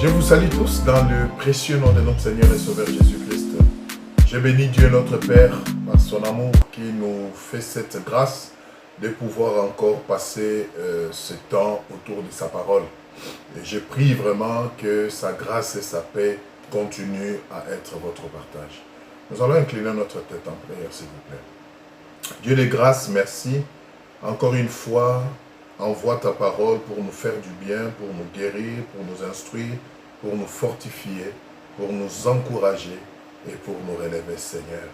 Je vous salue tous dans le précieux nom de notre Seigneur et Sauveur Jésus-Christ. Je bénis Dieu notre Père par son amour qui nous fait cette grâce de pouvoir encore passer ce temps autour de sa parole. Et je prie vraiment que sa grâce et sa paix continuent à être votre partage. Nous allons incliner notre tête en prière, s'il vous plaît. Dieu de grâce, merci. Encore une fois, envoie ta parole pour nous faire du bien, pour nous guérir, pour nous instruire, pour nous fortifier, pour nous encourager et pour nous relever, Seigneur.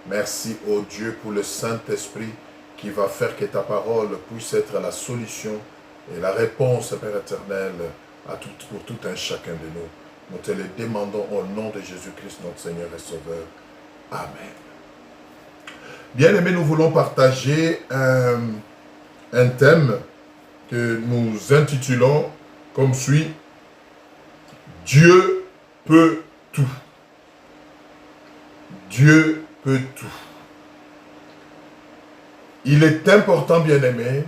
Merci, ô Dieu, pour le Saint-Esprit qui va faire que ta parole puisse être la solution et la réponse, Père éternel, pour tout un chacun de nous. Nous te le demandons au nom de Jésus-Christ, notre Seigneur et Sauveur. Amen. Bien-aimés, nous voulons partager un thème que nous intitulons comme suit « Dieu peut tout ». Dieu peut tout. Il est important, bien-aimés,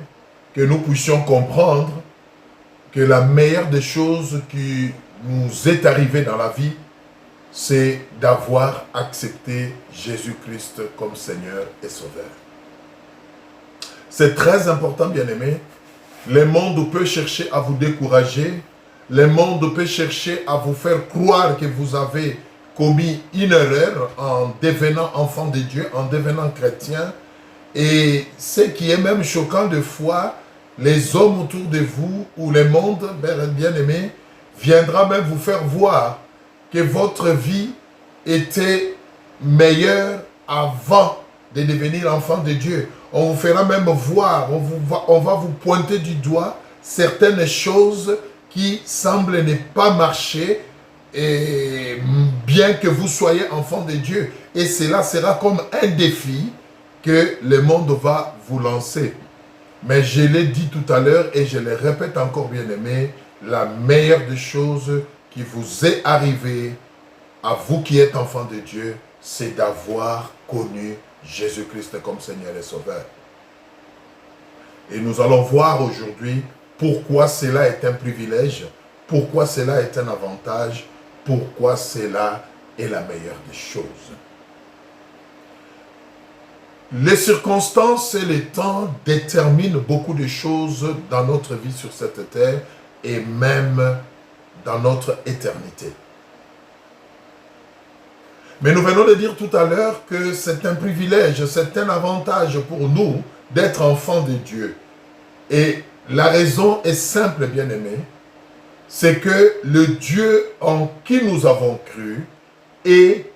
que nous puissions comprendre que la meilleure des choses qui nous est arrivée dans la vie, c'est d'avoir accepté Jésus-Christ comme Seigneur et Sauveur. C'est très important, bien-aimés. Le monde peut chercher à vous décourager. Le monde peut chercher à vous faire croire que vous avez commis une erreur en devenant enfant de Dieu, en devenant chrétien. Et ce qui est même choquant de fois, les hommes autour de vous ou le monde, bien-aimé, viendra même vous faire voir que votre vie était meilleure avant de devenir enfant de Dieu. On vous fera même voir, on va vous pointer du doigt certaines choses qui semblent ne pas marcher, et bien que vous soyez enfant de Dieu. Et cela sera comme un défi que le monde va vous lancer. Mais je l'ai dit tout à l'heure et je le répète encore, bien aimé, la meilleure des choses qui vous est arrivée, à vous qui êtes enfant de Dieu, c'est d'avoir connu Jésus-Christ comme Seigneur et Sauveur. Et nous allons voir aujourd'hui pourquoi cela est un privilège, pourquoi cela est un avantage, pourquoi cela est la meilleure des choses. Les circonstances et les temps déterminent beaucoup de choses dans notre vie sur cette terre et même dans notre éternité. Mais nous venons de dire tout à l'heure que c'est un privilège, c'est un avantage pour nous d'être enfants de Dieu. Et la raison est simple, bien-aimés, c'est que le Dieu en qui nous avons cru est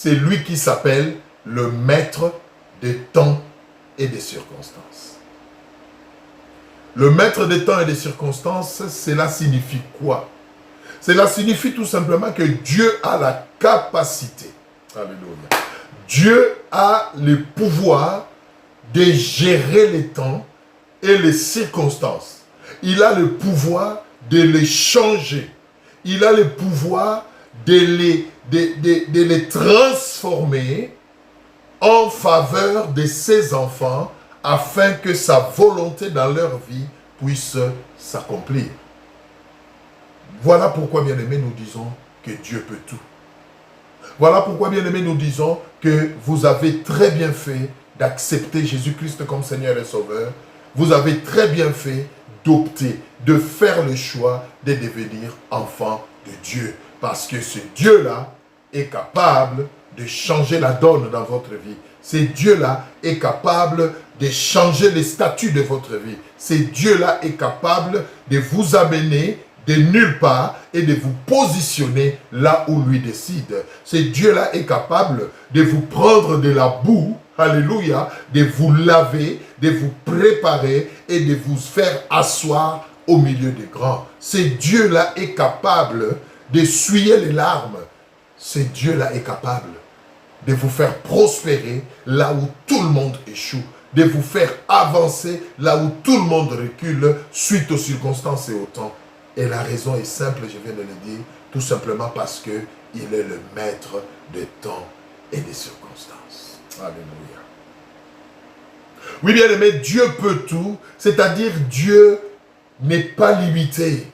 lui qui s'appelle le maître des temps et des circonstances. Le maître des temps et des circonstances, cela signifie quoi? Cela signifie tout simplement que Dieu a la capacité, alléluia, Dieu a le pouvoir de gérer les temps et les circonstances. Il a le pouvoir de les changer. Il a le pouvoir de les transformer en faveur de ses enfants afin que sa volonté dans leur vie puisse s'accomplir. Voilà pourquoi, bien-aimés, nous disons que Dieu peut tout. Voilà pourquoi, bien-aimés, nous disons que vous avez très bien fait d'accepter Jésus-Christ comme Seigneur et Sauveur. Vous avez très bien fait d'opter, de faire le choix de devenir enfant de Dieu. Parce que ce Dieu-là est capable de changer la donne dans votre vie. Ce Dieu-là est capable de changer les statuts de votre vie. Ce Dieu-là est capable de vous amener de nulle part et de vous positionner là où lui décide. Ce Dieu-là est capable de vous prendre de la boue, alléluia, de vous laver, de vous préparer et de vous faire asseoir au milieu des grands. Ce Dieu-là est capable d'essuyer les larmes. Ce Dieu-là est capable de vous faire prospérer là où tout le monde échoue, de vous faire avancer là où tout le monde recule suite aux circonstances et au temps. Et la raison est simple, je viens de le dire, tout simplement parce qu'il est le maître des temps et des circonstances. Alléluia. Oui, bien aimé, Dieu peut tout, c'est-à-dire Dieu n'est pas limité.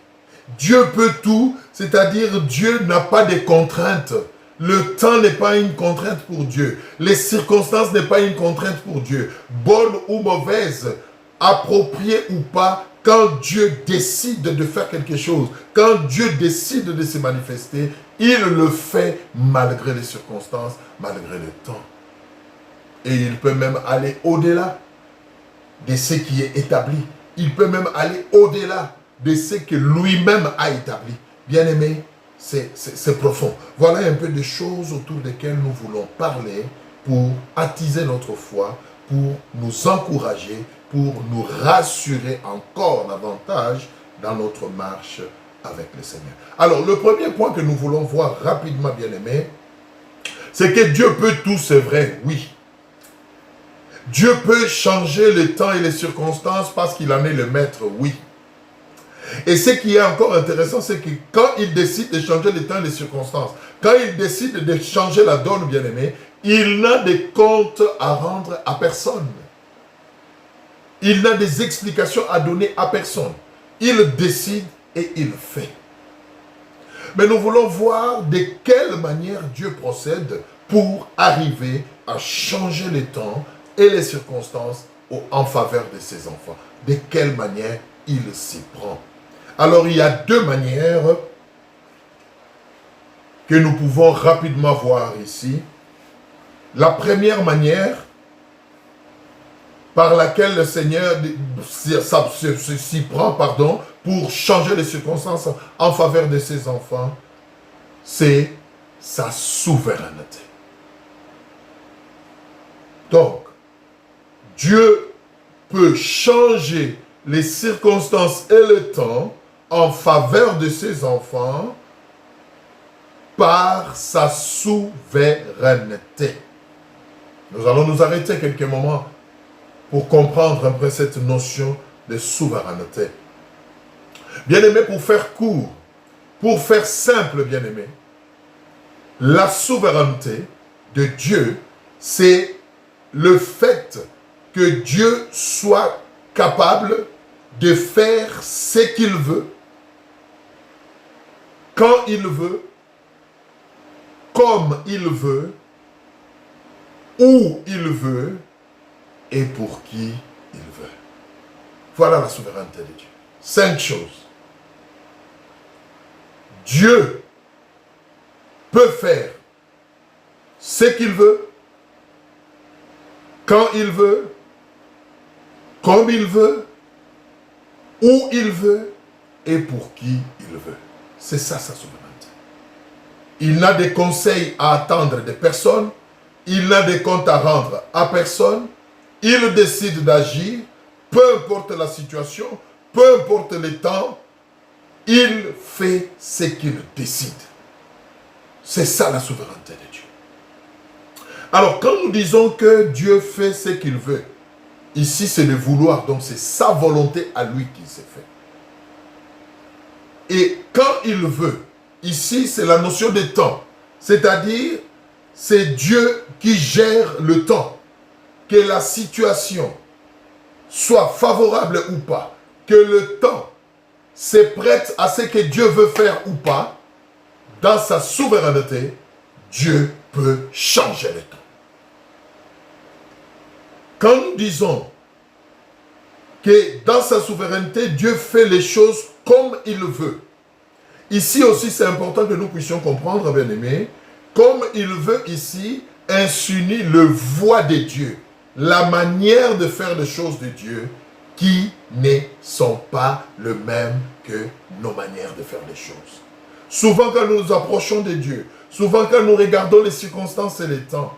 Dieu peut tout, c'est-à-dire Dieu n'a pas de contraintes. Le temps n'est pas une contrainte pour Dieu. Les circonstances n'est pas une contrainte pour Dieu. Bonne ou mauvaise, appropriée ou pas, quand Dieu décide de faire quelque chose, quand Dieu décide de se manifester, il le fait malgré les circonstances, malgré le temps. Et il peut même aller au-delà de ce qui est établi. Il peut même aller au-delà de ce que lui-même a établi. Bien-aimé, c'est profond. Voilà un peu des choses autour desquelles nous voulons parler pour attiser notre foi, pour nous encourager, pour nous rassurer encore davantage dans notre marche avec le Seigneur. Alors, le premier point que nous voulons voir rapidement, bien-aimé, c'est que Dieu peut tout, c'est vrai, oui. Dieu peut changer le temps et les circonstances parce qu'il en est le maître, oui. Et ce qui est encore intéressant, c'est que quand il décide de changer le temps et les circonstances, quand il décide de changer la donne, bien-aimé, il n'a de comptes à rendre à personne. Il n'a des explications à donner à personne. Il décide et il fait. Mais nous voulons voir de quelle manière Dieu procède pour arriver à changer les temps et les circonstances en faveur de ses enfants. De quelle manière il s'y prend. Alors il y a deux manières que nous pouvons rapidement voir ici. La première manière par laquelle le Seigneur s'y prend, pour changer les circonstances en faveur de ses enfants, c'est sa souveraineté. Donc, Dieu peut changer les circonstances et le temps en faveur de ses enfants par sa souveraineté. Nous allons nous arrêter quelques moments pour comprendre un peu cette notion de souveraineté. Bien-aimé, pour faire court, pour faire simple, bien-aimé, la souveraineté de Dieu, c'est le fait que Dieu soit capable de faire ce qu'il veut, quand il veut, comme il veut, où il veut, et pour qui il veut. Voilà la souveraineté de Dieu. 5 choses. Dieu peut faire ce qu'il veut, quand il veut, comme il veut, où il veut, et pour qui il veut. C'est ça sa souveraineté. Il n'a de conseils à attendre de personne, il n'a de comptes à rendre à personne. Il décide d'agir, peu importe la situation, peu importe le temps, il fait ce qu'il décide. C'est ça la souveraineté de Dieu. Alors, quand nous disons que Dieu fait ce qu'il veut, ici c'est le vouloir, donc c'est sa volonté à lui qui s'est fait. Et quand il veut, ici c'est la notion de temps, c'est-à-dire c'est Dieu qui gère le temps. Que la situation soit favorable ou pas, que le temps se prête à ce que Dieu veut faire ou pas, dans sa souveraineté, Dieu peut changer le temps. Quand nous disons que dans sa souveraineté, Dieu fait les choses comme il veut, ici aussi c'est important que nous puissions comprendre, bien-aimés, comme il veut ici, insinue le voie de Dieu. La manière de faire les choses de Dieu qui ne sont pas le même que nos manières de faire les choses. Souvent quand nous nous approchons de Dieu, souvent quand nous regardons les circonstances et les temps,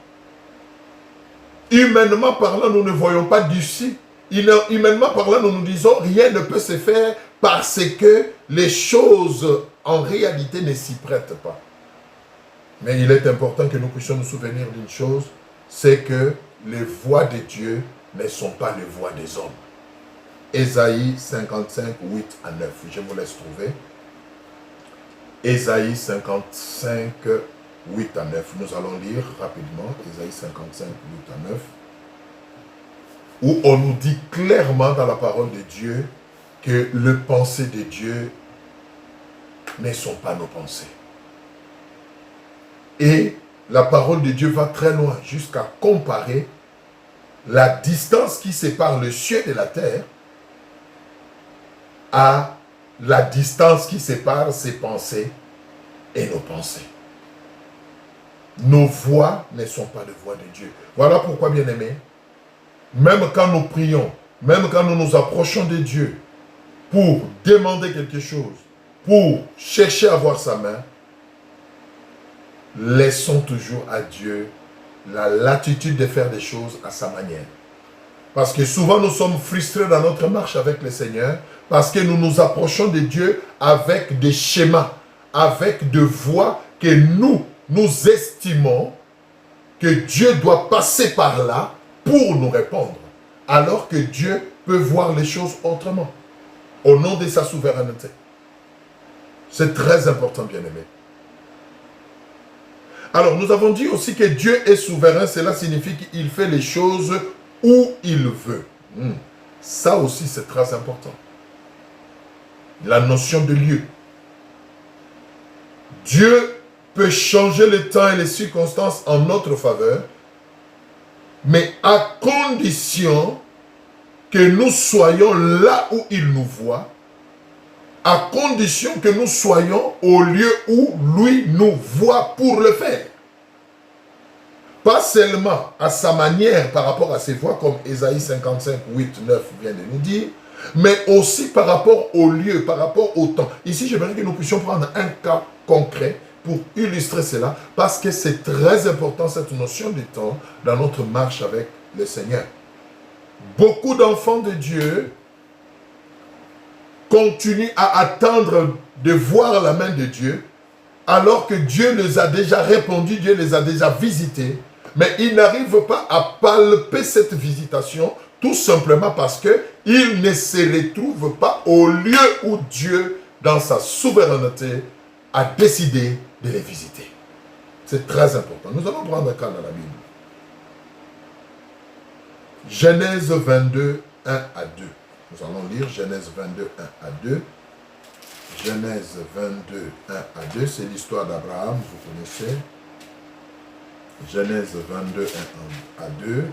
humainement parlant, nous ne voyons pas d'ici. Humainement parlant, nous nous disons rien ne peut se faire parce que les choses en réalité ne s'y prêtent pas. Mais il est important que nous puissions nous souvenir d'une chose, c'est que les voies de Dieu ne sont pas les voies des hommes. Ésaïe 55, 8 à 9. Je vous laisse trouver. Ésaïe 55, 8 à 9. Nous allons lire rapidement. Ésaïe 55, 8 à 9. Où on nous dit clairement dans la parole de Dieu que le pensée de Dieu ne sont pas nos pensées. Et la parole de Dieu va très loin, jusqu'à comparer la distance qui sépare le ciel et la terre à la distance qui sépare ses pensées et nos pensées. Nos voix ne sont pas les voix de Dieu. Voilà pourquoi, bien-aimés, même quand nous prions, même quand nous nous approchons de Dieu pour demander quelque chose, pour chercher à voir sa main, laissons toujours à Dieu la latitude de faire des choses à sa manière. Parce que souvent nous sommes frustrés dans notre marche avec le Seigneur, parce que nous nous approchons de Dieu avec des schémas, avec des voies que nous estimons que Dieu doit passer par là pour nous répondre, alors que Dieu peut voir les choses autrement, au nom de sa souveraineté. C'est très important, bien-aimé. Alors, nous avons dit aussi que Dieu est souverain, cela signifie qu'il fait les choses où il veut. Ça aussi, c'est très important. La notion de lieu. Dieu peut changer le temps et les circonstances en notre faveur, mais à condition que nous soyons là où il nous voit, à condition que nous soyons au lieu où lui nous voit pour le faire. Pas seulement à sa manière par rapport à ses voies, comme Ésaïe 55, 8, 9 vient de nous dire, mais aussi par rapport au lieu, par rapport au temps. Ici, j'aimerais que nous puissions prendre un cas concret pour illustrer cela, parce que c'est très important cette notion du temps dans notre marche avec le Seigneur. Beaucoup d'enfants de Dieu continuent à attendre de voir la main de Dieu, alors que Dieu les a déjà répondu, Dieu les a déjà visités, mais ils n'arrivent pas à palper cette visitation, tout simplement parce qu'ils ne se retrouvent pas au lieu où Dieu, dans sa souveraineté, a décidé de les visiter. C'est très important. Nous allons prendre un cas dans la Bible. Genèse 22, 1 à 2. Nous allons lire Genèse 22, 1 à 2. Genèse 22, 1 à 2, c'est l'histoire d'Abraham, vous connaissez. Genèse 22, 1 à 2.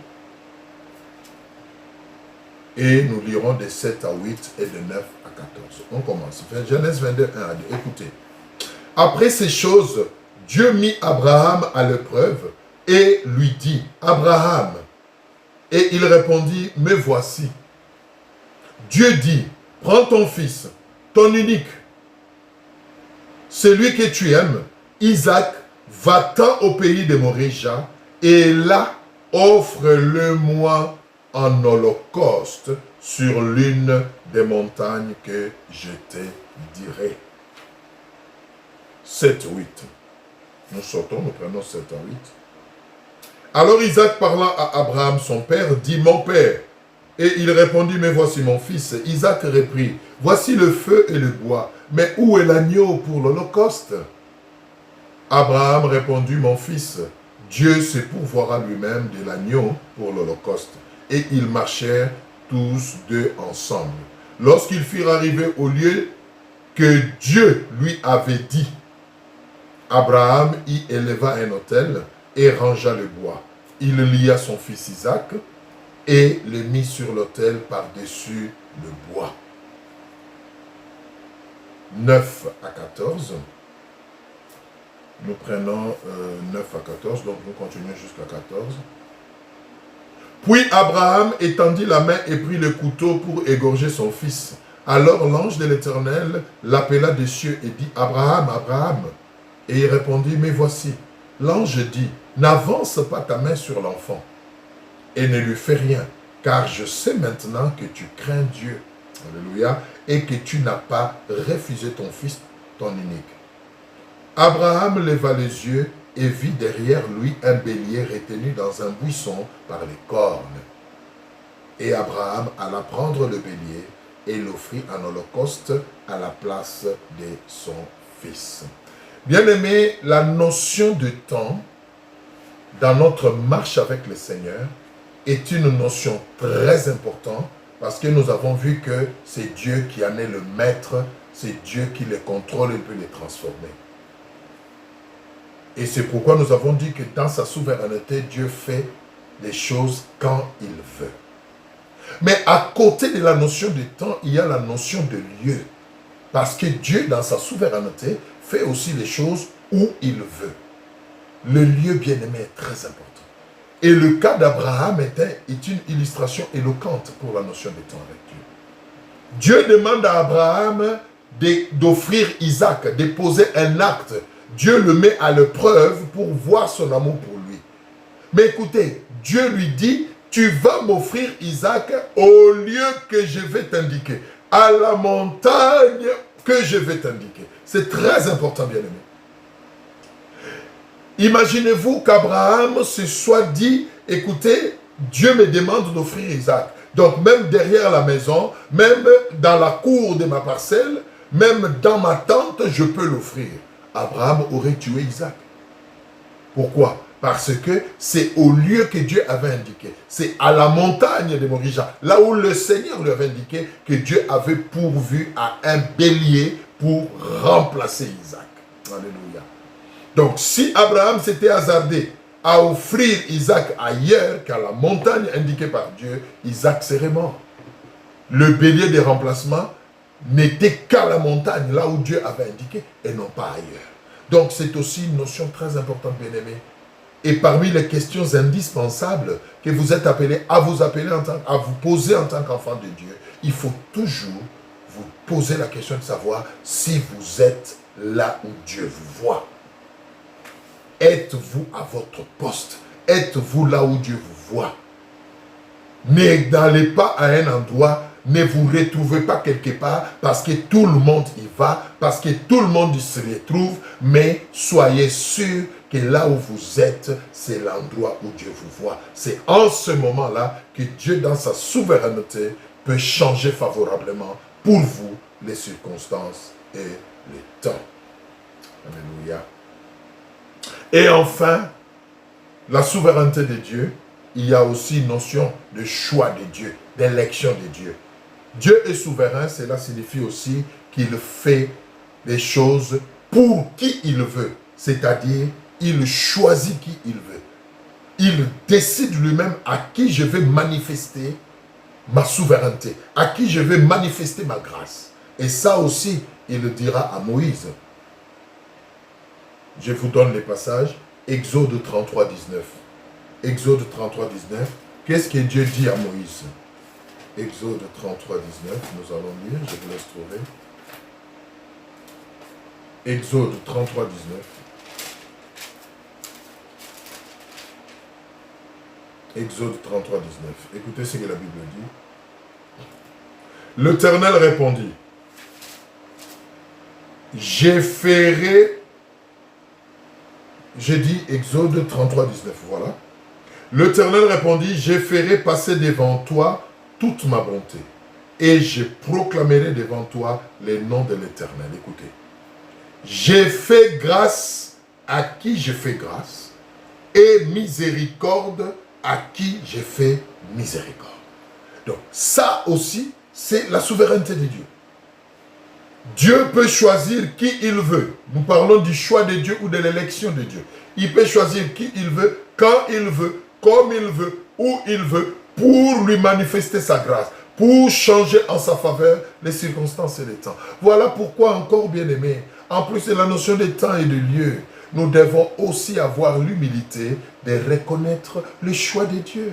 Et nous lirons de 7 à 8 et de 9 à 14. On commence. Genèse 22, 1 à 2. Écoutez. Après ces choses, Dieu mit Abraham à l'épreuve et lui dit, Abraham. Et il répondit, me voici. Dieu dit, prends ton fils, ton unique, celui que tu aimes, Isaac, va-t'en au pays de Moria, et là, offre-le-moi en holocauste sur l'une des montagnes que je te dirai. 7, 8. Nous sortons, nous prenons 7 à 8. Alors Isaac parlant à Abraham, son père, dit, mon père. Et il répondit, mais voici mon fils. Isaac reprit, voici le feu et le bois, mais où est l'agneau pour l'holocauste? Abraham répondit, mon fils, Dieu se pourvoira lui-même de l'agneau pour l'holocauste. Et ils marchèrent tous deux ensemble. Lorsqu'ils furent arrivés au lieu que Dieu lui avait dit, Abraham y éleva un autel et rangea le bois. Il lia son fils Isaac et le mit sur l'autel par-dessus le bois. 9 à 14. Nous prenons 9 à 14, donc nous continuons jusqu'à 14. Puis Abraham étendit la main et prit le couteau pour égorger son fils. Alors l'ange de l'Éternel l'appela des cieux et dit, Abraham, Abraham. Et il répondit, mais voici. L'ange dit, n'avance pas ta main sur l'enfant et ne lui fais rien, car je sais maintenant que tu crains Dieu. Alléluia. Et que tu n'as pas refusé ton fils, ton unique. Abraham leva les yeux et vit derrière lui un bélier retenu dans un buisson par les cornes. Et Abraham alla prendre le bélier et l'offrit en holocauste à la place de son fils. Bien-aimé, la notion de temps dans notre marche avec le Seigneur est une notion très importante parce que nous avons vu que c'est Dieu qui en est le maître c'est Dieu qui les contrôle et peut les transformer. Et c'est pourquoi nous avons dit que dans sa souveraineté, Dieu fait les choses quand il veut. Mais à côté de la notion de temps, il y a la notion de lieu. Parce que Dieu, dans sa souveraineté, fait aussi les choses où il veut. Le lieu bien-aimé est très important. Et le cas d'Abraham est une illustration éloquente pour la notion de temps avec Dieu. Dieu demande à Abraham d'offrir Isaac, de poser un acte. Dieu le met à l'épreuve pour voir son amour pour lui. Mais écoutez, Dieu lui dit, tu vas m'offrir Isaac au lieu que je vais t'indiquer, à la montagne que je vais t'indiquer. C'est très important, bien-aimé. Imaginez-vous qu'Abraham se soit dit, écoutez, Dieu me demande d'offrir Isaac. Donc même derrière la maison, même dans la cour de ma parcelle, même dans ma tente, je peux l'offrir. Abraham aurait tué Isaac. Pourquoi? Parce que c'est au lieu que Dieu avait indiqué. C'est à la montagne de Morija, là où le Seigneur lui avait indiqué que Dieu avait pourvu à un bélier pour remplacer Isaac. Alléluia. Donc si Abraham s'était hasardé à offrir Isaac ailleurs qu'à la montagne indiquée par Dieu, Isaac serait mort. Le bélier de remplacement n'était qu'à la montagne, là où Dieu avait indiqué, et non pas ailleurs. Donc c'est aussi une notion très importante, bien-aimé. Et parmi les questions indispensables que vous êtes appelés à vous poser en tant qu'enfant de Dieu, il faut toujours vous poser la question de savoir si vous êtes là où Dieu vous voit. Êtes-vous à votre poste? Êtes-vous là où Dieu vous voit? N'allez pas à un endroit, ne vous retrouvez pas quelque part parce que tout le monde y va, parce que tout le monde y se retrouve, mais soyez sûr que là où vous êtes, c'est l'endroit où Dieu vous voit. C'est en ce moment-là que Dieu, dans sa souveraineté, peut changer favorablement pour vous les circonstances et les temps. Alléluia. Et enfin, la souveraineté de Dieu, il y a aussi une notion de choix de Dieu, d'élection de Dieu. Dieu est souverain, cela signifie aussi qu'il fait les choses pour qui il veut. C'est-à-dire, il choisit qui il veut. Il décide lui-même à qui je vais manifester ma souveraineté, à qui je vais manifester ma grâce. Et ça aussi, il le dira à Moïse. Je vous donne les passages. Exode 33, 19. Exode 33, 19. Qu'est-ce que Dieu dit à Moïse? Exode 33, 19. Nous allons lire, je vous laisse trouver. Exode 33, 19. Exode 33, 19. Écoutez ce que la Bible dit. L'Éternel répondit, je ferai... J'ai dit Exode 33, 19, voilà. L'Éternel répondit, je ferai passer devant toi toute ma bonté, et je proclamerai devant toi les noms de l'Éternel. Écoutez, j'ai fait grâce à qui je fais grâce, et miséricorde à qui j'ai fait miséricorde. Donc ça aussi, c'est la souveraineté de Dieu. Dieu peut choisir qui il veut. Nous parlons du choix de Dieu ou de l'élection de Dieu. Il peut choisir qui il veut, quand il veut, comme il veut, où il veut, pour lui manifester sa grâce, pour changer en sa faveur les circonstances et les temps. Voilà pourquoi encore, bien-aimés, en plus de la notion de temps et de lieu, nous devons aussi avoir l'humilité de reconnaître le choix de Dieu.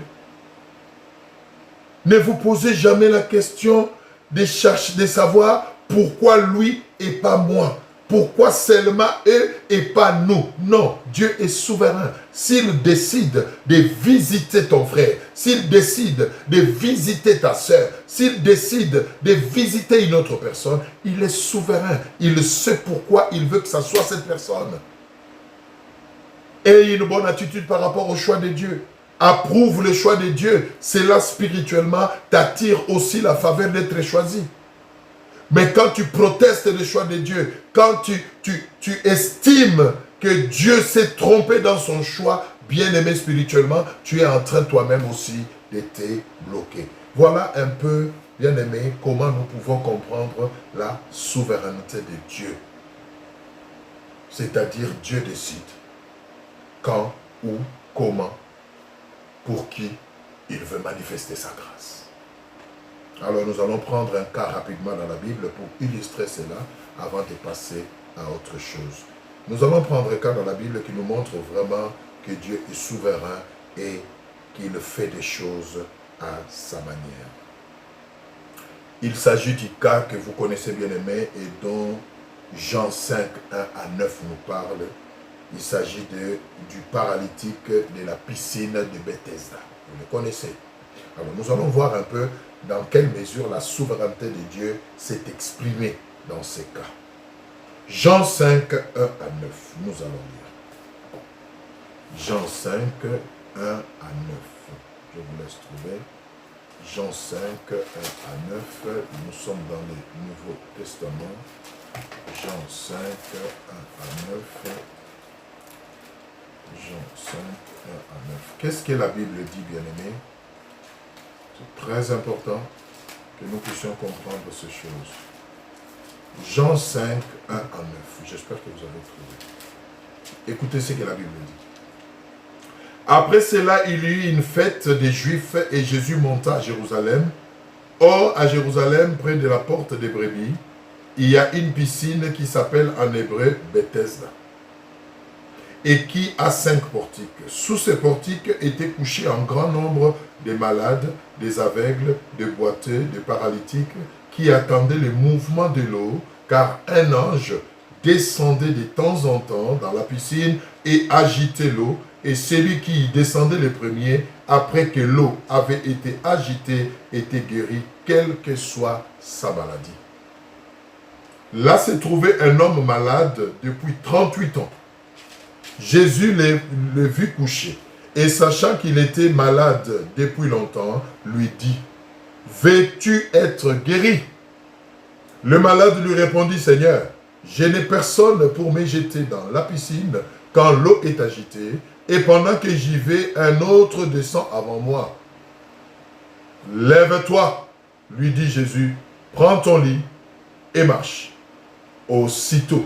Ne vous posez jamais la question de savoir pourquoi lui et pas moi. Pourquoi seulement eux et pas nous? Non, Dieu est souverain. S'il décide de visiter ton frère, s'il décide de visiter ta soeur, s'il décide de visiter une autre personne, il est souverain. Il sait pourquoi il veut que ça soit cette personne. Ayez une bonne attitude par rapport au choix de Dieu. Approuve le choix de Dieu. Cela spirituellement t'attire aussi la faveur d'être choisi. Mais quand tu protestes le choix de Dieu, quand tu estimes que Dieu s'est trompé dans son choix, bien-aimé spirituellement, tu es en train toi-même aussi était bloqué. Voilà un peu, bien aimé, comment nous pouvons comprendre la souveraineté de Dieu. C'est-à-dire Dieu décide quand, où, comment, pour qui il veut manifester sa grâce. Alors nous allons prendre un cas rapidement dans la Bible pour illustrer cela avant de passer à autre chose. Nous allons prendre un cas dans la Bible qui nous montre vraiment que Dieu est souverain et qu'il fait des choses à sa manière. Il s'agit du cas que vous connaissez bien aimé et dont Jean 5, 1 à 9 nous parle. Il s'agit du paralytique de la piscine de Bethesda. Vous le connaissez. Alors nous allons voir un peu dans quelle mesure la souveraineté de Dieu s'est exprimée dans ces cas. Jean 5, 1 à 9, nous allons lire. Jean 5, 1 à 9. Je vous laisse trouver. Jean 5, 1 à 9. Nous sommes dans le Nouveau Testament. Jean 5, 1 à 9. Jean 5, 1 à 9. Qu'est-ce que la Bible dit, bien-aimé? C'est très important que nous puissions comprendre ces choses. Jean 5, 1 à 9. J'espère que vous avez trouvé. Écoutez ce que la Bible dit. Après cela, il y eut une fête des Juifs et Jésus monta à Jérusalem. Or, à Jérusalem, près de la porte des brebis, il y a une piscine qui s'appelle en hébreu Bethesda et qui a 5 portiques. Sous ces portiques étaient couchés un grand nombre de malades, des aveugles, des boiteux, des paralytiques qui attendaient le mouvement de l'eau, car un ange descendait de temps en temps dans la piscine et agitait l'eau, et celui qui y descendait le premier, après que l'eau avait été agitée, était guéri, quelle que soit sa maladie. Là se trouvait un homme malade depuis 38 ans. Jésus le vit coucher, et sachant qu'il était malade depuis longtemps, lui dit, « Veux-tu être guéri ?» Le malade lui répondit, « Seigneur, je n'ai personne pour me jeter dans la piscine quand l'eau est agitée, et pendant que j'y vais, un autre descend avant moi. »« Lève-toi, lui dit Jésus, prends ton lit et marche. » Aussitôt,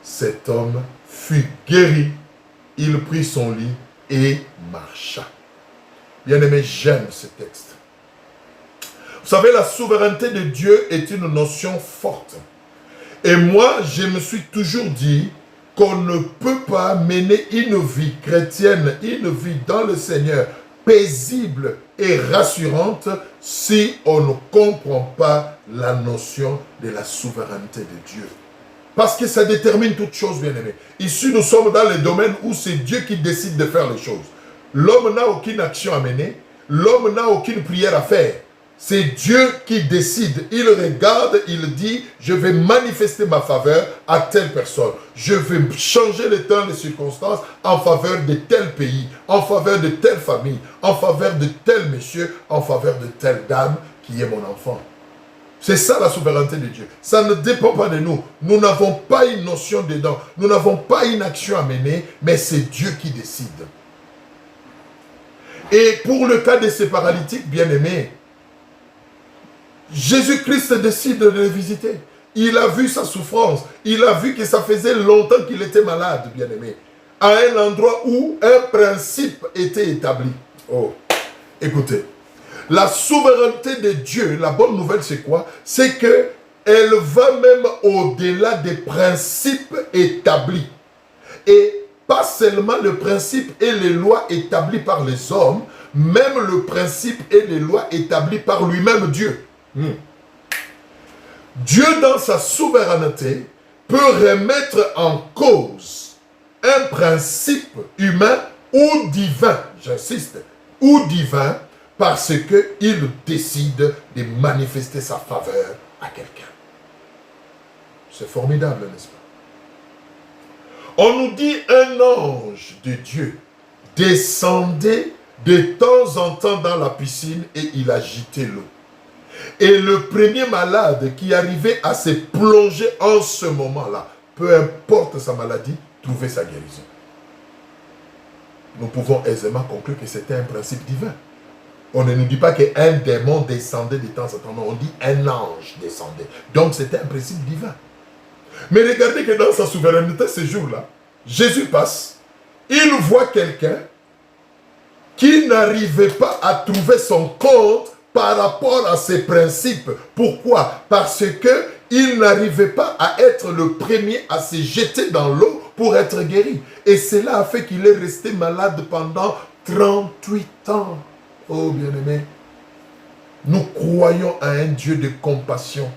cet homme fut guéri, il prit son lit et marcha. Bien-aimé, j'aime ce texte. Vous savez, la souveraineté de Dieu est une notion forte. Et moi, je me suis toujours dit qu'on ne peut pas mener une vie chrétienne, une vie dans le Seigneur paisible et rassurante si on ne comprend pas la notion de la souveraineté de Dieu. Parce que ça détermine toute chose, bien-aimé. Ici, nous sommes dans le domaine où c'est Dieu qui décide de faire les choses. L'homme n'a aucune action à mener. L'homme n'a aucune prière à faire. C'est Dieu qui décide. Il regarde, il dit, je vais manifester ma faveur à telle personne. Je vais changer le temps, les circonstances en faveur de tel pays, en faveur de telle famille, en faveur de tel monsieur, en faveur de telle dame qui est mon enfant. C'est ça la souveraineté de Dieu. Ça ne dépend pas de nous. Nous n'avons pas une notion dedans. Nous n'avons pas une action à mener, mais c'est Dieu qui décide. Et pour le cas de ces paralytiques bien-aimés, Jésus-Christ décide de les visiter. Il a vu sa souffrance. Il a vu que ça faisait longtemps qu'il était malade, bien-aimé. À un endroit où un principe était établi. Oh, écoutez. La souveraineté de Dieu, la bonne nouvelle c'est quoi? C'est qu'elle va même au-delà des principes établis. Et pas seulement le principe et les lois établies par les hommes, même le principe et les lois établies par lui-même Dieu. Dieu, dans sa souveraineté, peut remettre en cause un principe humain ou divin, j'insiste, ou divin, parce qu'il décide de manifester sa faveur à quelqu'un. C'est formidable, n'est-ce pas? On nous dit un ange de Dieu descendait de temps en temps dans la piscine et il agitait l'eau. Et le premier malade qui arrivait à se plonger en ce moment-là, peu importe sa maladie, trouvait sa guérison. Nous pouvons aisément conclure que c'était un principe divin. On ne nous dit pas qu'un démon descendait de temps en temps, on dit un ange descendait. Donc c'était un principe divin. Mais regardez que dans sa souveraineté, ce jour-là, Jésus passe, il voit quelqu'un qui n'arrivait pas à trouver son compte par rapport à ses principes. Pourquoi? Parce que il n'arrivait pas à être le premier à se jeter dans l'eau pour être guéri. Et cela a fait qu'il est resté malade pendant 38 ans. Oh bien-aimé, nous croyons à un Dieu de compassion.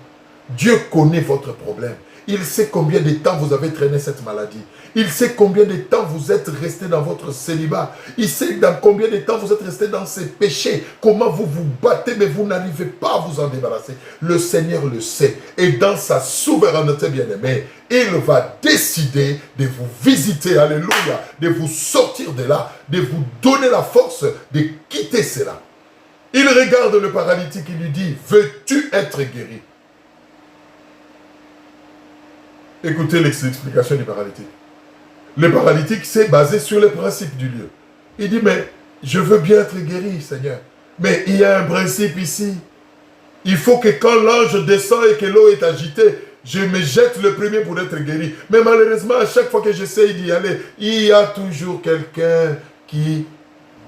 Dieu connaît votre problème. Il sait combien de temps vous avez traîné cette maladie. Il sait combien de temps vous êtes resté dans votre célibat. Il sait dans combien de temps vous êtes resté dans ces péchés. Comment vous vous battez, mais vous n'arrivez pas à vous en débarrasser. Le Seigneur le sait. Et dans sa souveraineté, bien-aimé, il va décider de vous visiter, alléluia, de vous sortir de là, de vous donner la force de quitter cela. Il regarde le paralytique et lui dit, veux-tu être guéri? Écoutez l'explication du paralytique. Le paralytique, c'est basé sur les principes du lieu. Il dit, mais je veux bien être guéri, Seigneur. Mais il y a un principe ici. Il faut que quand l'ange descend et que l'eau est agitée, je me jette le premier pour être guéri. Mais malheureusement, à chaque fois que j'essaye d'y aller, il y a toujours quelqu'un qui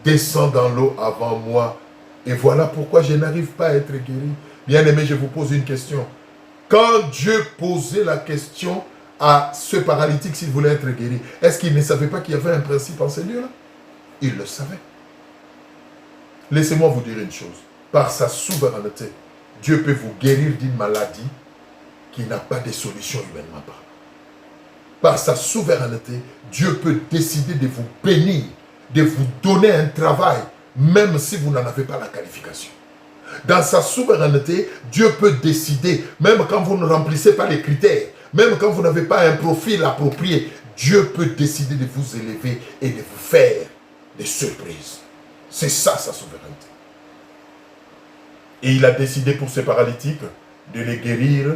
descend dans l'eau avant moi. Et voilà pourquoi je n'arrive pas à être guéri. Bien-aimé, je vous pose une question. Quand Dieu posait la question à ce paralytique s'il voulait être guéri, est-ce qu'il ne savait pas qu'il y avait un principe en ces lieux-là? Il le savait. Laissez-moi vous dire une chose. Par sa souveraineté, Dieu peut vous guérir d'une maladie qui n'a pas de solution humainement parlant. Par sa souveraineté, Dieu peut décider de vous bénir, de vous donner un travail, même si vous n'en avez pas la qualification. Dans sa souveraineté, Dieu peut décider, même quand vous ne remplissez pas les critères, même quand vous n'avez pas un profil approprié, Dieu peut décider de vous élever et de vous faire des surprises. C'est ça sa souveraineté. Et il a décidé pour ces paralytiques de les guérir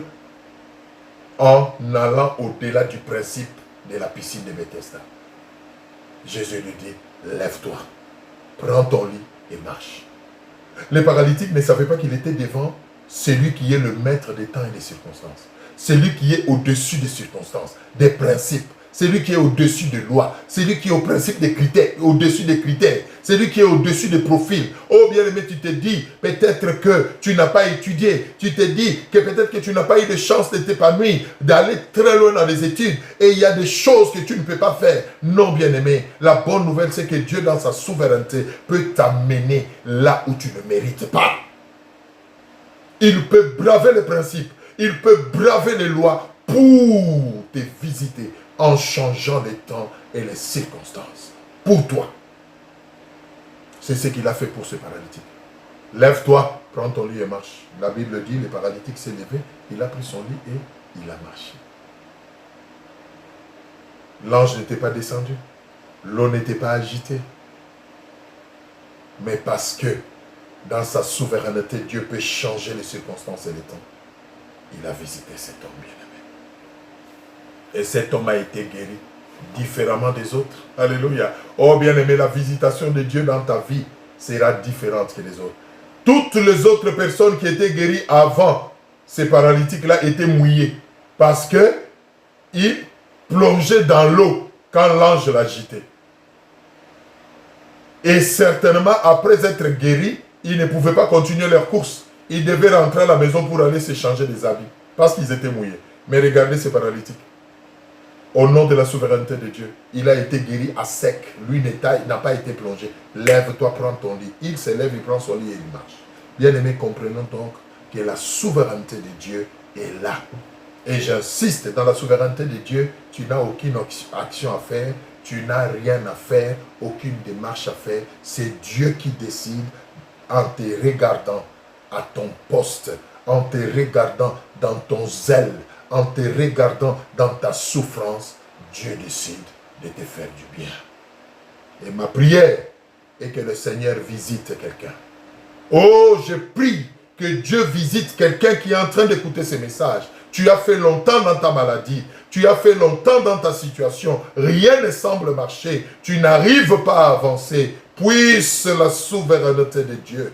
en allant au-delà du principe de la piscine de Bethesda. Jésus lui dit, lève-toi, prends ton lit et marche. Les paralytiques ne savaient pas qu'il était devant celui qui est le maître des temps et des circonstances. Celui qui est au-dessus des circonstances, des principes. Celui qui est au-dessus des lois. Celui qui est au principe des critères, au-dessus des critères. Celui qui est au-dessus des profils. Oh bien-aimé, tu te dis peut-être que tu n'as pas étudié. Tu te dis que peut-être que tu n'as pas eu de chance de t'épanouir, d'aller très loin dans les études. Et il y a des choses que tu ne peux pas faire. Non, bien-aimé. La bonne nouvelle, c'est que Dieu, dans sa souveraineté, peut t'amener là où tu ne mérites pas. Il peut braver les principes. Il peut braver les lois pour te visiter en changeant les temps et les circonstances. Pour toi. C'est ce qu'il a fait pour ce paralytique. Lève-toi, prends ton lit et marche. La Bible dit, le paralytique s'est levé, il a pris son lit et il a marché. L'ange n'était pas descendu. L'eau n'était pas agitée. Mais parce que dans sa souveraineté, Dieu peut changer les circonstances et les temps. Il a visité cet homme bien-aimé. Et cet homme a été guéri différemment des autres. Alléluia. Oh bien-aimé, la visitation de Dieu dans ta vie sera différente que les autres. Toutes les autres personnes qui étaient guéries avant ces paralytiques-là étaient mouillées. Parce qu'ils plongeaient dans l'eau quand l'ange l'agitait. Et certainement, après être guéris, ils ne pouvaient pas continuer leur course. Ils devaient rentrer à la maison pour aller se changer des habits. Parce qu'ils étaient mouillés. Mais regardez ces paralytiques. Au nom de la souveraineté de Dieu, il a été guéri à sec. Lui n'a pas été plongé. Lève-toi, prends ton lit. Il se lève, il prend son lit et il marche. Bien-aimés, comprenons donc que la souveraineté de Dieu est là. Et j'insiste, dans la souveraineté de Dieu, tu n'as aucune action à faire, tu n'as rien à faire, aucune démarche à faire. C'est Dieu qui décide en te regardant à ton poste, en te regardant dans ton zèle, en te regardant dans ta souffrance. Dieu décide de te faire du bien. Et ma prière est que le Seigneur visite quelqu'un. Oh, je prie que Dieu visite quelqu'un qui est en train d'écouter ces messages. Tu as fait longtemps dans ta maladie. Tu as fait longtemps dans ta situation. Rien ne semble marcher. Tu n'arrives pas à avancer. Puisse la souveraineté de Dieu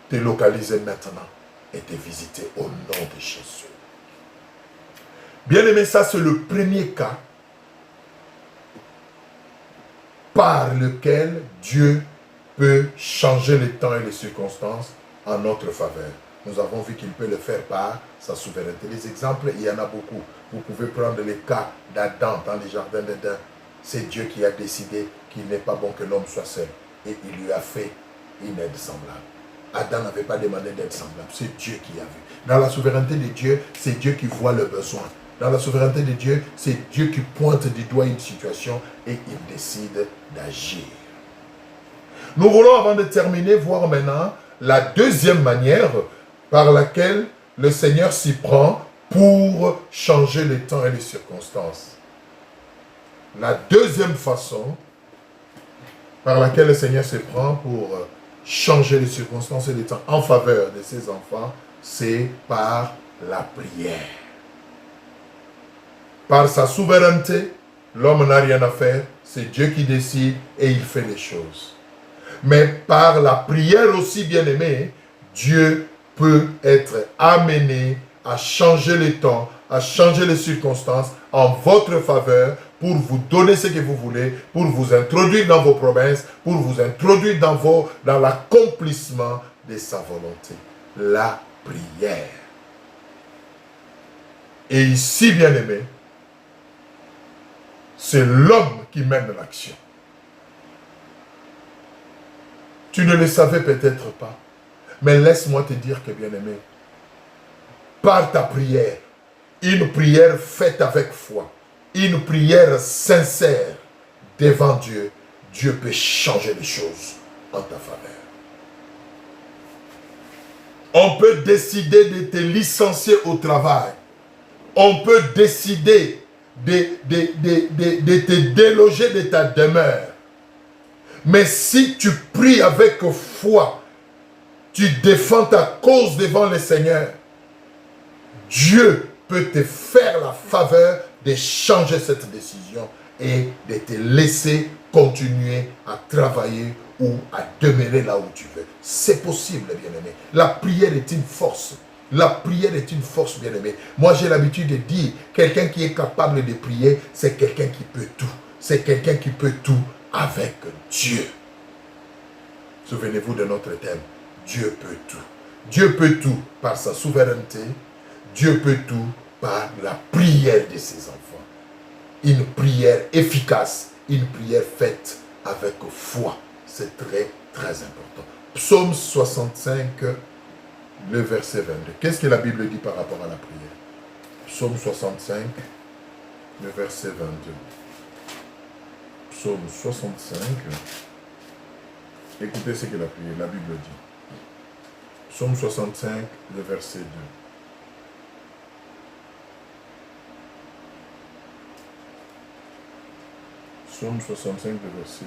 te localiser maintenant et te visiter au nom de Jésus. Bien-aimé, ça c'est le premier cas par lequel Dieu peut changer les temps et les circonstances en notre faveur. Nous avons vu qu'il peut le faire par sa souveraineté. Les exemples, il y en a beaucoup. Vous pouvez prendre les cas d'Adam dans les jardins d'Éden. C'est Dieu qui a décidé qu'il n'est pas bon que l'homme soit seul. Et il lui a fait une aide semblable. Adam n'avait pas demandé d'aide semblable. C'est Dieu qui a vu. Dans la souveraineté de Dieu, c'est Dieu qui voit le besoin. Dans la souveraineté de Dieu, c'est Dieu qui pointe du doigt une situation et il décide d'agir. Nous voulons, avant de terminer, voir maintenant la deuxième manière par laquelle le Seigneur s'y prend pour changer les temps et les circonstances. La deuxième façon par laquelle le Seigneur se prend pour changer les circonstances et les temps en faveur de ses enfants, c'est par la prière. Par sa souveraineté, l'homme n'a rien à faire, c'est Dieu qui décide et il fait les choses. Mais par la prière aussi, bien-aimé, Dieu peut être amené à changer les temps, à changer les circonstances en votre faveur pour vous donner ce que vous voulez, pour vous introduire dans vos promesses, pour vous introduire dans l'accomplissement de sa volonté. La prière. Et ici, bien-aimé, c'est l'homme qui mène l'action. Tu ne le savais peut-être pas. Mais laisse-moi te dire que, bien-aimé, par ta prière, une prière faite avec foi, une prière sincère devant Dieu, Dieu peut changer les choses en ta faveur. On peut décider de te licencier au travail. On peut décider de te déloger de ta demeure. Mais si tu pries avec foi, tu défends ta cause devant le Seigneur, Dieu peut te faire la faveur de changer cette décision et de te laisser continuer à travailler ou à demeurer là où tu veux. C'est possible, bien-aimé. La prière est une force. La prière est une force, bien-aimé. Moi, j'ai l'habitude de dire, quelqu'un qui est capable de prier, c'est quelqu'un qui peut tout. C'est quelqu'un qui peut tout avec Dieu. Souvenez-vous de notre thème. Dieu peut tout. Dieu peut tout par sa souveraineté. Dieu peut tout par la prière de ses enfants. Une prière efficace, une prière faite avec foi. C'est très, très important. Psaume 65, le verset 22. Qu'est-ce que la Bible dit par rapport à la prière? Psaume 65, le verset 22. Psaume 65. Écoutez ce que la Bible dit. Psaume 65, le verset 2. Psaume 65, le verset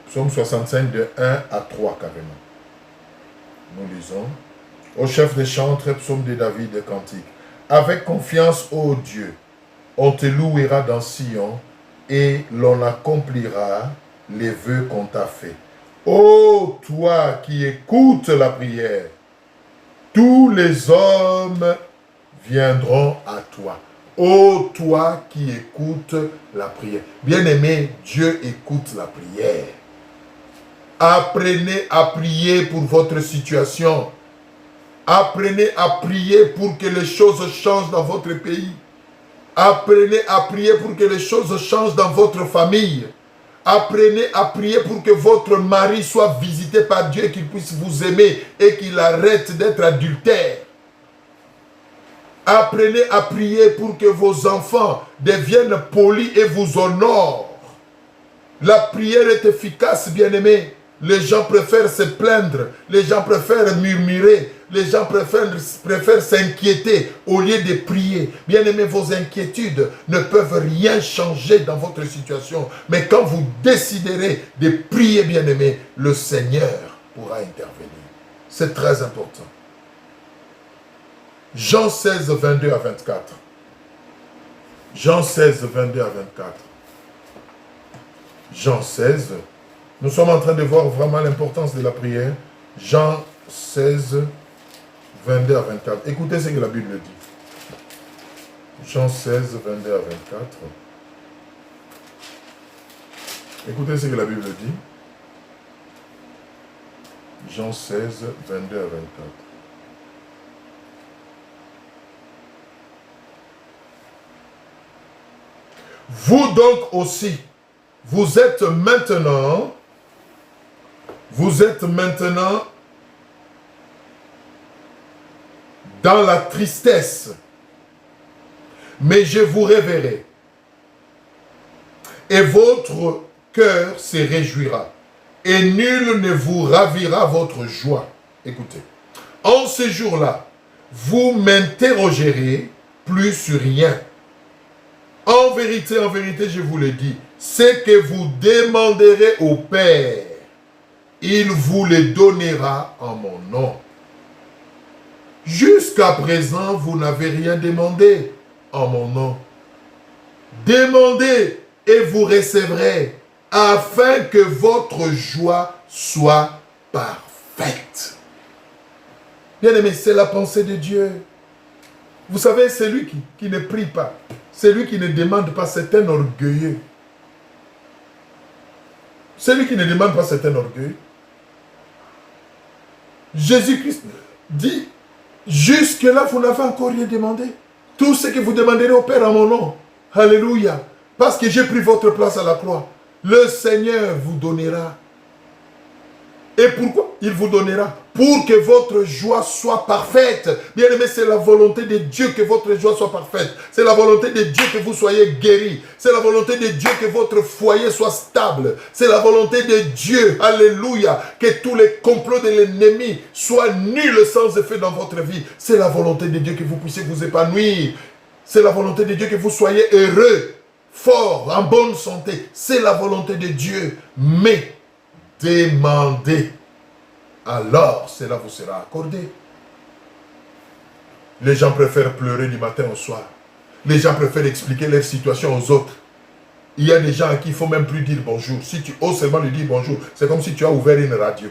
2. Psaume 65, de 1 à 3, carrément. Nous lisons. Au chef des chantres, psaume de David, de cantique. Avec confiance, ô Dieu, on te louera dans Sion et l'on accomplira les vœux qu'on t'a fait. Ô toi qui écoutes la prière, tous les hommes viendront à toi. Ô toi qui écoutes la prière. Bien-aimé, Dieu écoute la prière. Apprenez à prier pour votre situation. Apprenez à prier pour que les choses changent dans votre pays. Apprenez à prier pour que les choses changent dans votre famille. Apprenez à prier pour que votre mari soit visité par Dieu, qu'il puisse vous aimer et qu'il arrête d'être adultère. Apprenez à prier pour que vos enfants deviennent polis et vous honorent. La prière est efficace, bien-aimés. Les gens préfèrent se plaindre, les gens préfèrent murmurer, les gens préfèrent s'inquiéter au lieu de prier. Bien-aimés, vos inquiétudes ne peuvent rien changer dans votre situation. Mais quand vous déciderez de prier, bien-aimés, le Seigneur pourra intervenir. C'est très important. Jean 16, 22 à 24. Jean 16, 22 à 24. Jean 16, Nous sommes en train de voir vraiment l'importance de la prière. Jean 16, 22 à 24. Écoutez ce que la Bible dit. Jean 16, 22 à 24. Écoutez ce que la Bible dit. Jean 16, 22 à 24. Vous donc aussi, vous êtes maintenant dans la tristesse, mais je vous reverrai, et votre cœur se réjouira, et nul ne vous ravira votre joie. Écoutez, en ce jour-là, vous m'interrogerez plus sur rien. En vérité, je vous le dis, ce que vous demanderez au Père, il vous le donnera en mon nom. Jusqu'à présent, vous n'avez rien demandé en mon nom. Demandez et vous recevrez, afin que votre joie soit parfaite. Bien-aimé, c'est la pensée de Dieu. Vous savez, celui qui ne prie pas, celui qui ne demande pas, c'est un orgueilleux. Celui qui ne demande pas, c'est un orgueilleux. Jésus-Christ dit, jusque-là, vous n'avez encore rien demandé. Tout ce que vous demanderez au Père en mon nom. Alléluia. Parce que j'ai pris votre place à la croix. Le Seigneur vous donnera. Et pourquoi il vous donnera? Pour que votre joie soit parfaite. Bien aimé, c'est la volonté de Dieu que votre joie soit parfaite. C'est la volonté de Dieu que vous soyez guéris. C'est la volonté de Dieu que votre foyer soit stable. C'est la volonté de Dieu, alléluia, que tous les complots de l'ennemi soient nuls sans effet dans votre vie. C'est la volonté de Dieu que vous puissiez vous épanouir. C'est la volonté de Dieu que vous soyez heureux, forts, en bonne santé. C'est la volonté de Dieu. Mais demandez, alors cela vous sera accordé. Les gens préfèrent pleurer du matin au soir. Les gens préfèrent expliquer leur situation aux autres. Il y a des gens à qui il ne faut même plus dire bonjour. Si tu oses seulement lui dire bonjour, c'est comme si tu as ouvert une radio.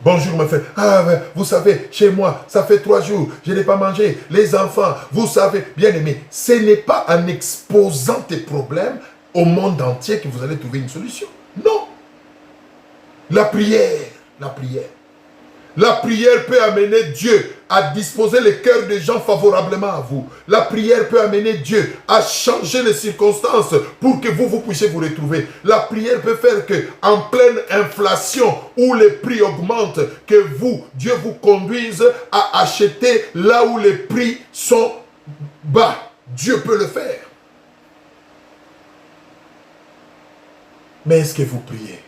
Bonjour me fait, ah vous savez, chez moi, ça fait 3 jours, je n'ai pas mangé. Les enfants, vous savez, bien aimé, ce n'est pas en exposant tes problèmes au monde entier que vous allez trouver une solution. Non. La prière. La prière peut amener Dieu à disposer les cœurs des gens favorablement à vous. La prière peut amener Dieu à changer les circonstances pour que vous puissiez vous retrouver. La prière peut faire que, en pleine inflation où les prix augmentent, que Dieu vous conduise à acheter là où les prix sont bas. Dieu peut le faire. Mais est-ce que vous priez?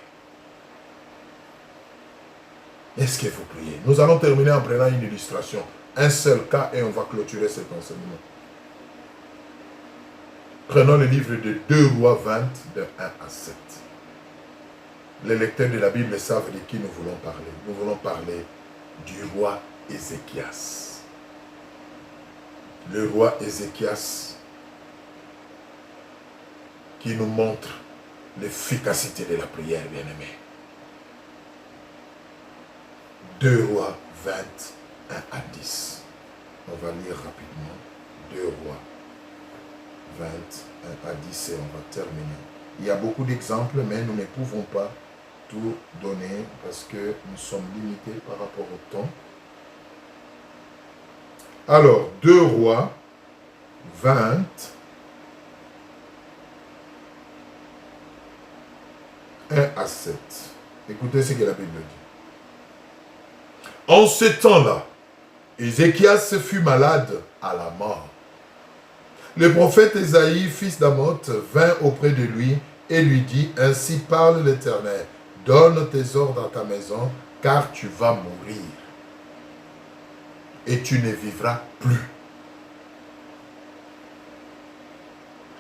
Est-ce que vous priez? Nous allons terminer en prenant une illustration. Un seul cas et on va clôturer cet enseignement. Prenons le livre de 2 Rois 20, de 1 à 7. Les lecteurs de la Bible savent de qui nous voulons parler. Nous voulons parler du roi Ézéchias. Le roi Ézéchias qui nous montre l'efficacité de la prière, bien-aimé. 2 Rois 20, 1 à 10. On va lire rapidement. 2 Rois 20, 1 à 10 et on va terminer. Il y a beaucoup d'exemples, mais nous ne pouvons pas tout donner parce que nous sommes limités par rapport au temps. Alors, 2 Rois 20, 1 à 7. Écoutez ce que la Bible dit. En ce temps-là, Ézéchias fut malade à la mort. Le prophète Ésaïe, fils d'Amoth, vint auprès de lui et lui dit, ainsi parle l'Éternel, donne tes ordres à ta maison, car tu vas mourir et tu ne vivras plus.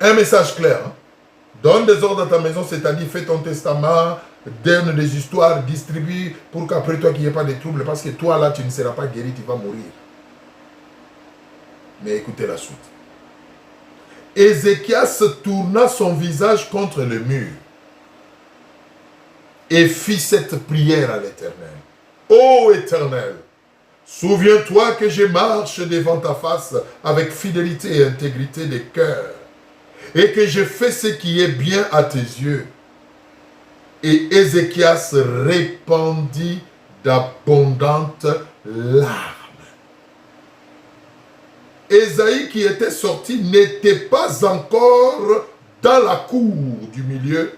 Un message clair. Hein? Donne des ordres à ta maison, c'est-à-dire fais ton testament, donne des histoires, distribue pour qu'après toi qu'il n'y ait pas de troubles, parce que toi là tu ne seras pas guéri, tu vas mourir. Mais écoutez la suite. Ézéchias tourna son visage contre le mur et fit cette prière à l'Éternel. Ô Éternel, souviens-toi que je marche devant ta face avec fidélité et intégrité de cœur, et que je fais ce qui est bien à tes yeux. Et Ézéchias répandit d'abondantes larmes. Ésaïe qui était sorti n'était pas encore dans la cour du milieu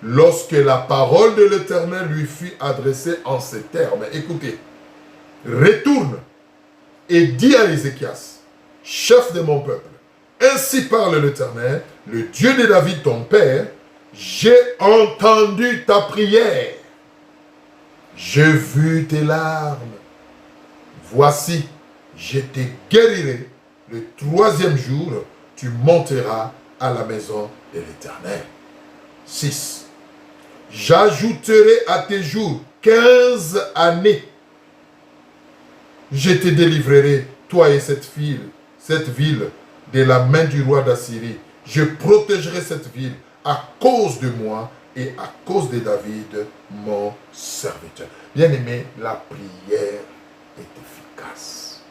lorsque la parole de l'Éternel lui fut adressée en ces termes. Écoutez, retourne et dis à Ézéchias, chef de mon peuple, ainsi parle l'Éternel, le Dieu de David ton père, j'ai entendu ta prière, j'ai vu tes larmes, voici, je te guérirai, le 3e jour, tu monteras à la maison de l'Éternel. 6. J'ajouterai à tes jours 15 années. Je te délivrerai, toi et cette ville, de la main du roi d'Assyrie. Je protégerai cette ville à cause de moi et à cause de David, mon serviteur. Bien-aimé, la prière est efficace.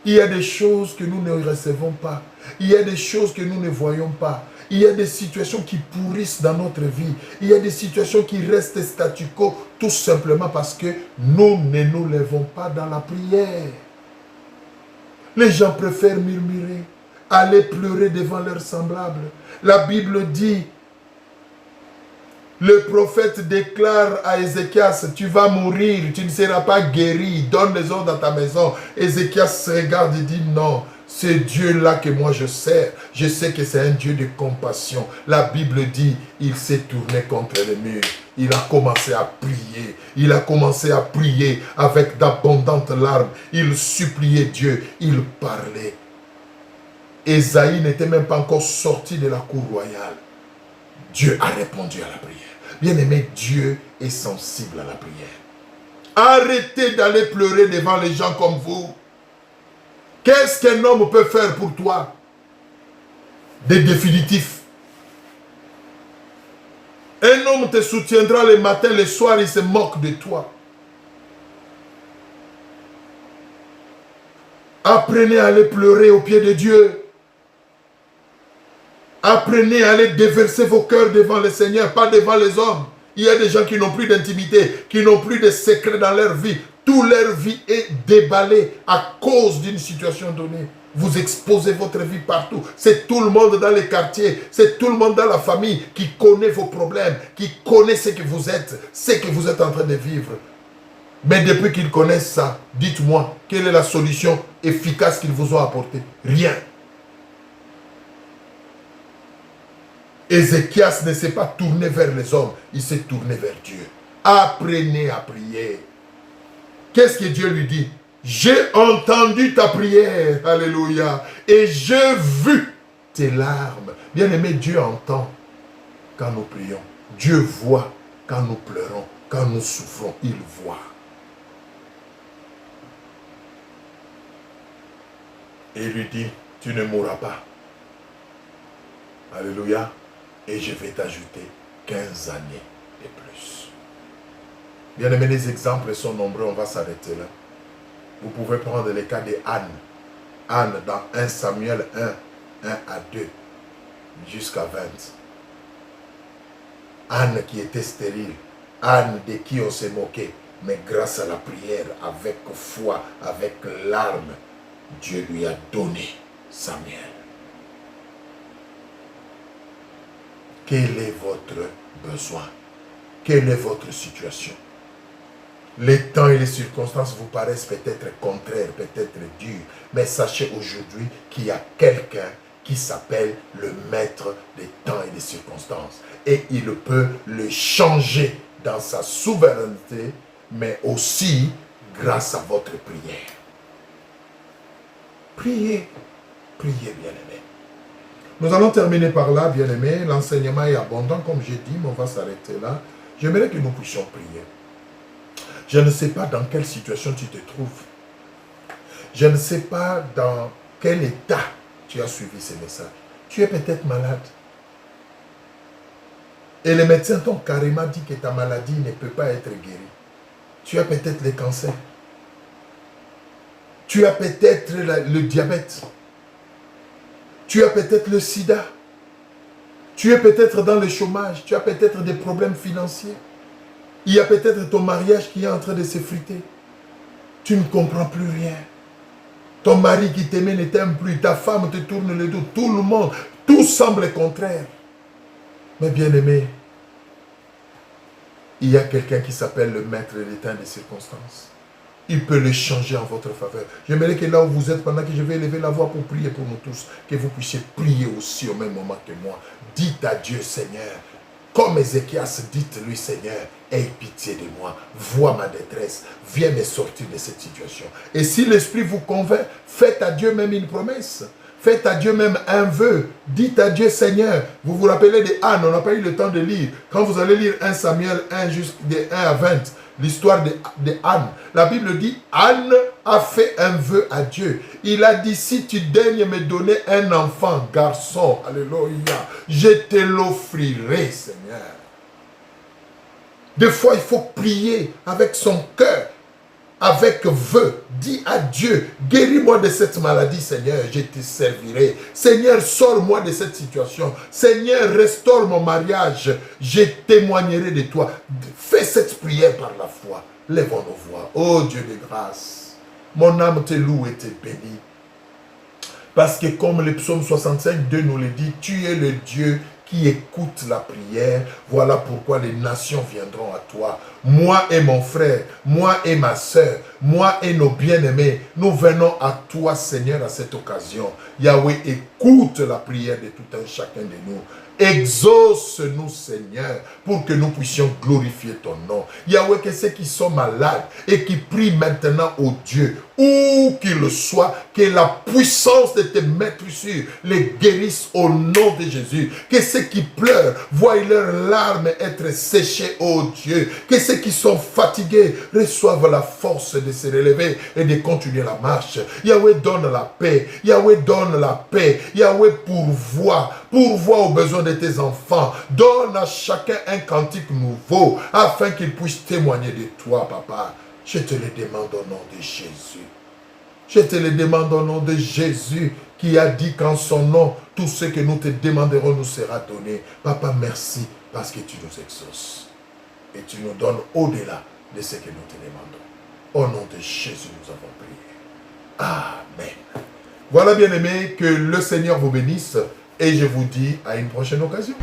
Il y a des choses que nous ne recevons pas. Il y a des choses que nous ne voyons pas. Il y a des situations qui pourrissent dans notre vie. Il y a des situations qui restent statu quo, tout simplement parce que nous ne nous levons pas dans la prière. Les gens préfèrent murmurer, aller pleurer devant leurs semblables. La Bible dit, le prophète déclare à Ézéchias, tu vas mourir, tu ne seras pas guéri, donne les ordres à ta maison. Ézéchias se regarde et dit, non, ce Dieu-là que moi je sers, je sais que c'est un Dieu de compassion. La Bible dit, il s'est tourné contre le mur. Il a commencé à prier. Il a commencé à prier avec d'abondantes larmes. Il suppliait Dieu. Il parlait. Ésaïe n'était même pas encore sorti de la cour royale. Dieu a répondu à la prière. Bien-aimé, Dieu est sensible à la prière. Arrêtez d'aller pleurer devant les gens comme vous. Qu'est-ce qu'un homme peut faire pour toi? Des définitifs. Un homme te soutiendra le matin, le soir, il se moque de toi. Apprenez à aller pleurer au pied de Dieu. Apprenez à aller déverser vos cœurs devant le Seigneur, pas devant les hommes. Il y a des gens qui n'ont plus d'intimité, qui n'ont plus de secrets dans leur vie. Toute leur vie est déballée à cause d'une situation donnée. Vous exposez votre vie partout. C'est tout le monde dans les quartiers, c'est tout le monde dans la famille qui connaît vos problèmes, qui connaît ce que vous êtes en train de vivre. Mais depuis qu'ils connaissent ça, dites-moi, quelle est la solution efficace qu'ils vous ont apportée? Rien. Ézéchias ne s'est pas tourné vers les hommes, il s'est tourné vers Dieu. Apprenez à prier. Qu'est-ce que Dieu lui dit? J'ai entendu ta prière, alléluia, et j'ai vu tes larmes. Bien-aimé, Dieu entend quand nous prions. Dieu voit quand nous pleurons, quand nous souffrons, il voit. Et il lui dit, tu ne mourras pas. Alléluia. Et je vais t'ajouter 15 années de plus. Bien aimé, les exemples sont nombreux, on va s'arrêter là. Vous pouvez prendre le cas de Anne. Anne dans 1 Samuel 1, 1 à 2, jusqu'à 20. Anne qui était stérile. Anne de qui on s'est moqué. Mais grâce à la prière, avec foi, avec larmes, Dieu lui a donné Samuel. Quel est votre besoin? Quelle est votre situation? Les temps et les circonstances vous paraissent peut-être contraires, peut-être durs. Mais sachez aujourd'hui qu'il y a quelqu'un qui s'appelle le maître des temps et des circonstances. Et il peut le changer dans sa souveraineté, mais aussi grâce à votre prière. Priez, priez bien-aimés. Nous allons terminer par là, bien-aimés. L'enseignement est abondant, comme j'ai dit, mais on va s'arrêter là. J'aimerais que nous puissions prier. Je ne sais pas dans quelle situation tu te trouves. Je ne sais pas dans quel état tu as suivi ces messages. Tu es peut-être malade. Et les médecins t'ont carrément dit que ta maladie ne peut pas être guérie. Tu as peut-être le cancer. Tu as peut-être le diabète. Tu as peut-être le sida. Tu es peut-être dans le chômage. Tu as peut-être des problèmes financiers. Il y a peut-être ton mariage qui est en train de s'effriter. Tu ne comprends plus rien. Ton mari qui t'aimait ne t'aime plus. Ta femme te tourne le dos. Tout le monde. Tout semble contraire. Mais bien aimé, il y a quelqu'un qui s'appelle le maître des temps des circonstances. Il peut le changer en votre faveur. J'aimerais que là où vous êtes, pendant que je vais élever la voix pour prier pour nous tous, que vous puissiez prier aussi au même moment que moi. Dites à Dieu, Seigneur, comme Ézéchias, dites-lui, Seigneur, aie pitié de moi, vois ma détresse, viens me sortir de cette situation. Et si l'Esprit vous convainc, faites à Dieu même une promesse. Faites à Dieu même un vœu. Dites à Dieu, Seigneur, vous vous rappelez de Anne, on n'a pas eu le temps de lire. Quand vous allez lire 1 Samuel 1, de 1 à 20, l'histoire de Anne, la Bible dit, Anne a fait un vœu à Dieu. Il a dit, si tu daignes me donner un enfant, garçon, alléluia, je te l'offrirai, Seigneur. Des fois, il faut prier avec son cœur. Avec vœu, dis à Dieu, guéris-moi de cette maladie, Seigneur, je te servirai. Seigneur, sors-moi de cette situation. Seigneur, restaure mon mariage, je témoignerai de toi. Fais cette prière par la foi. Lèvons nos voix. Oh Dieu de grâce, mon âme te loue et te bénit. Parce que comme le psaume 65, 2 nous le dit, tu es le Dieu qui écoute la prière. Voilà pourquoi les nations viendront à toi. Moi et mon frère, moi et ma soeur, moi et nos bien-aimés, nous venons à toi, Seigneur, à cette occasion. Yahweh, écoute la prière de tout un chacun de nous. Exauce-nous, Seigneur, pour que nous puissions glorifier ton nom. Yahweh, que ceux qui sont malades et qui prient maintenant au Dieu, où qu'ils soient, que la puissance de tes maîtrissures les guérisse au nom de Jésus. Que ceux qui pleurent voient leurs larmes être séchées, ô Dieu. Que ceux qui sont fatigués reçoivent la force de se relever et de continuer la marche. Yahweh, donne la paix. Yahweh, donne la paix. Yahweh, pourvoit aux besoins de tes enfants. Donne à chacun un cantique nouveau afin qu'il puisse témoigner de toi, Papa. Je te le demande au nom de Jésus. Je te le demande au nom de Jésus qui a dit qu'en son nom, tout ce que nous te demanderons nous sera donné. Papa, merci parce que tu nous exauces. Et tu nous donnes au-delà de ce que nous te demandons. Au nom de Jésus, nous avons prié. Amen. Voilà, bien-aimés, que le Seigneur vous bénisse. Et je vous dis à une prochaine occasion.